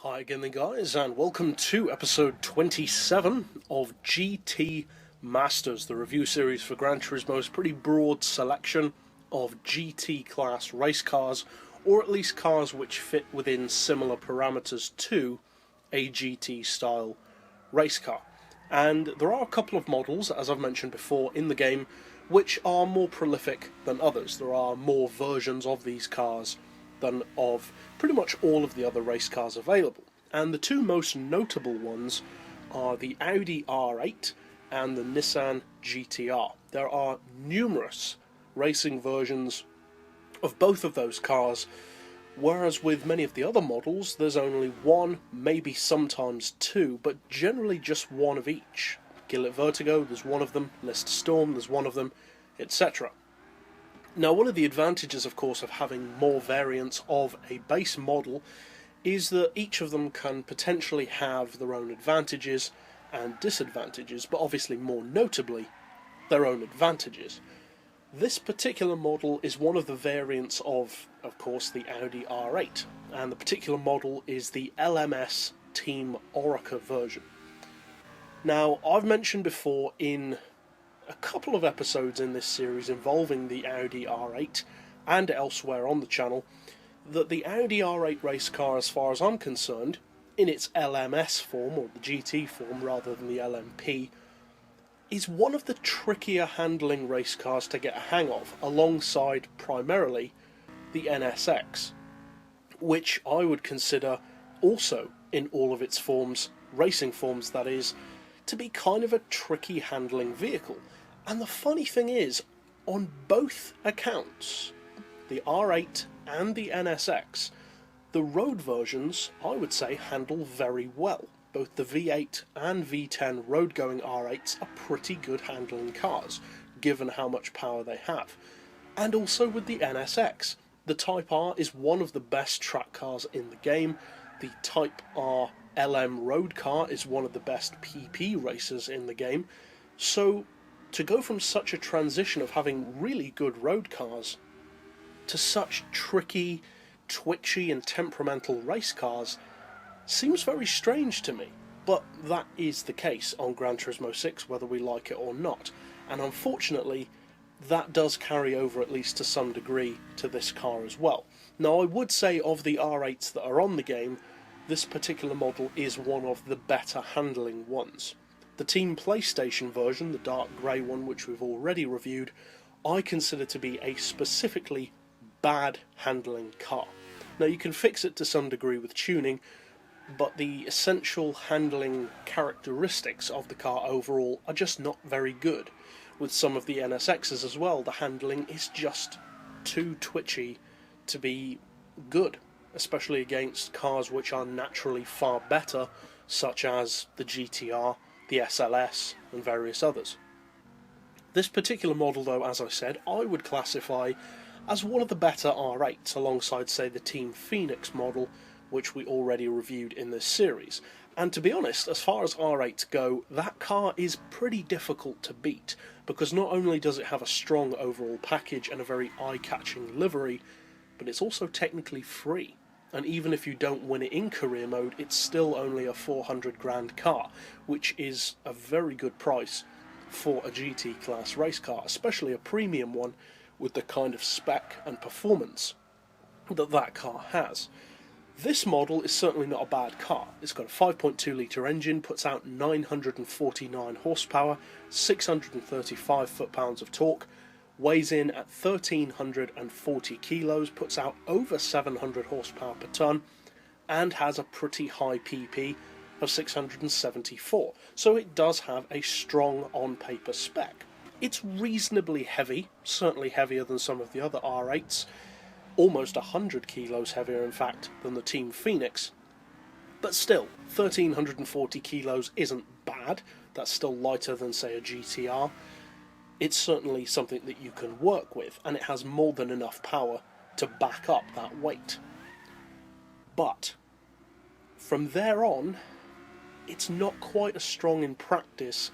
Hi again then guys, and welcome to episode 27 of GT Masters, the review series for Gran Turismo's pretty broad selection of GT class race cars, or at least cars which fit within similar parameters to a GT style race car. And there are a couple of models, as I've mentioned before, in the game which are more prolific than others. There are more versions of these cars than of pretty much all of the other race cars available. And the two most notable ones are the Audi R8 and the Nissan GT-R. There are numerous racing versions of both of those cars, whereas with many of the other models there's only one, maybe sometimes two, but generally just one of each. Gillette Vertigo, there's one of them, Lister Storm, there's one of them, etc. Now, one of the advantages, of course, of having more variants of a base model is that each of them can potentially have their own advantages and disadvantages, but obviously more notably, their own advantages. This particular model is one of the variants of course, the Audi R8, and the particular model is the LMS Team Oreca version. Now, I've mentioned before in a couple of episodes in this series involving the Audi R8 and elsewhere on the channel that the Audi R8 race car, as far as I'm concerned, in its LMS form, or the GT form rather than the LMP, is one of the trickier handling race cars to get a hang of, alongside primarily the NSX, which I would consider also, in all of its forms, racing forms that is, to be kind of a tricky handling vehicle. And the funny thing is, on both accounts, the R8 and the NSX, the road versions, I would say, handle very well. Both the V8 and V10 road-going R8s are pretty good handling cars, given how much power they have. And also with the NSX, the Type R is one of the best track cars in the game. The Type R LM road car is one of the best PP racers in the game. So to go from such a transition of having really good road cars to such tricky, twitchy and temperamental race cars seems very strange to me. But that is the case on Gran Turismo 6, whether we like it or not. And unfortunately, that does carry over at least to some degree to this car as well. Now, I would say of the R8s that are on the game, this particular model is one of the better handling ones. The Team PlayStation version, the dark grey one which we've already reviewed, I consider to be a specifically bad handling car. Now, you can fix it to some degree with tuning, but the essential handling characteristics of the car overall are just not very good. With some of the NSXs as well, the handling is just too twitchy to be good, especially against cars which are naturally far better, such as the GT-R, the SLS, and various others. This particular model, though, as I said, I would classify as one of the better R8s, alongside, say, the Team Phoenix model, which we already reviewed in this series. And to be honest, as far as R8s go, that car is pretty difficult to beat, because not only does it have a strong overall package and a very eye-catching livery, but it's also technically free. And even if you don't win it in career mode, it's still only a 400 grand car, which is a very good price for a GT class race car, especially a premium one with the kind of spec and performance that that car has. This model is certainly not a bad car. It's got a 5.2 litre engine, puts out 949 horsepower, 635 foot-pounds of torque, weighs in at 1,340 kilos, puts out over 700 horsepower per tonne, and has a pretty high PP of 674. So it does have a strong on-paper spec. It's reasonably heavy, certainly heavier than some of the other R8s, almost 100 kilos heavier in fact than the Team Phoenix, but still, 1,340 kilos isn't bad. That's still lighter than, say, a GT-R. It's certainly something that you can work with, and it has more than enough power to back up that weight. But from there on, it's not quite as strong in practice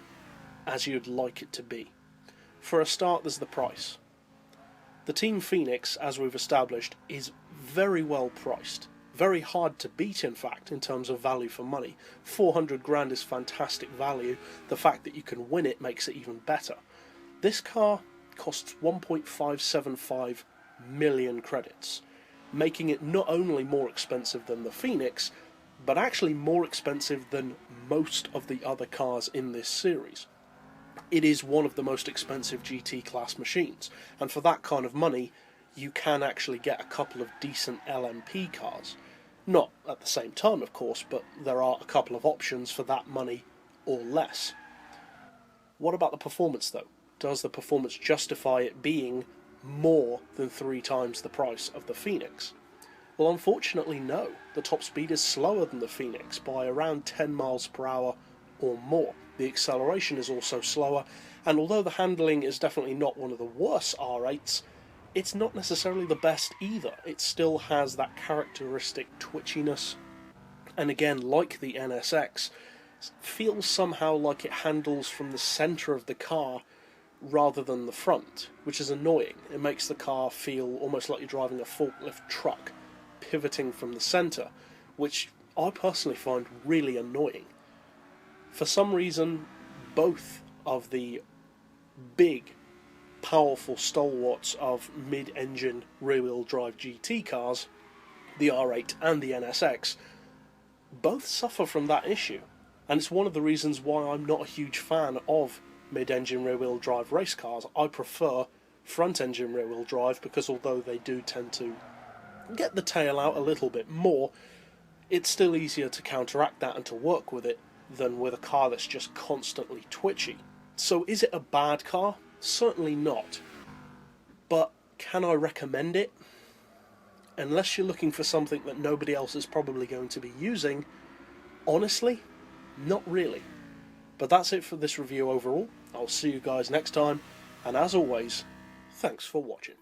as you'd like it to be. For a start, there's the price. The Team Phoenix, as we've established, is very well priced. Very hard to beat, in fact, in terms of value for money. 400 grand is fantastic value. The fact that you can win it makes it even better. This car costs 1.575 million credits, making it not only more expensive than the Phoenix, but actually more expensive than most of the other cars in this series. It is one of the most expensive GT class machines, and for that kind of money you can actually get a couple of decent LMP cars. Not at the same time, of course, but there are a couple of options for that money or less. What about the performance though? Does the performance justify it being more than 3 times the price of the Phoenix? Well, unfortunately no. The top speed is slower than the Phoenix by around 10 miles per hour or more. The acceleration is also slower, and although the handling is definitely not one of the worst R8s, it's not necessarily the best either. It still has that characteristic twitchiness, and again, like the NSX, feels somehow like it handles from the centre of the car rather than the front, which is annoying. It makes the car feel almost like you're driving a forklift truck, pivoting from the centre, which I personally find really annoying. For some reason, both of the big, powerful stalwarts of mid-engine rear-wheel drive GT cars, the R8 and the NSX, both suffer from that issue. And it's one of the reasons why I'm not a huge fan of mid-engine rear-wheel drive race cars. I prefer front-engine rear-wheel drive because although they do tend to get the tail out a little bit more, it's still easier to counteract that and to work with it than with a car that's just constantly twitchy. So is it a bad car? Certainly not. But can I recommend it? Unless you're looking for something that nobody else is probably going to be using, honestly, not really. But that's it for this review overall. I'll see you guys next time, and as always, thanks for watching.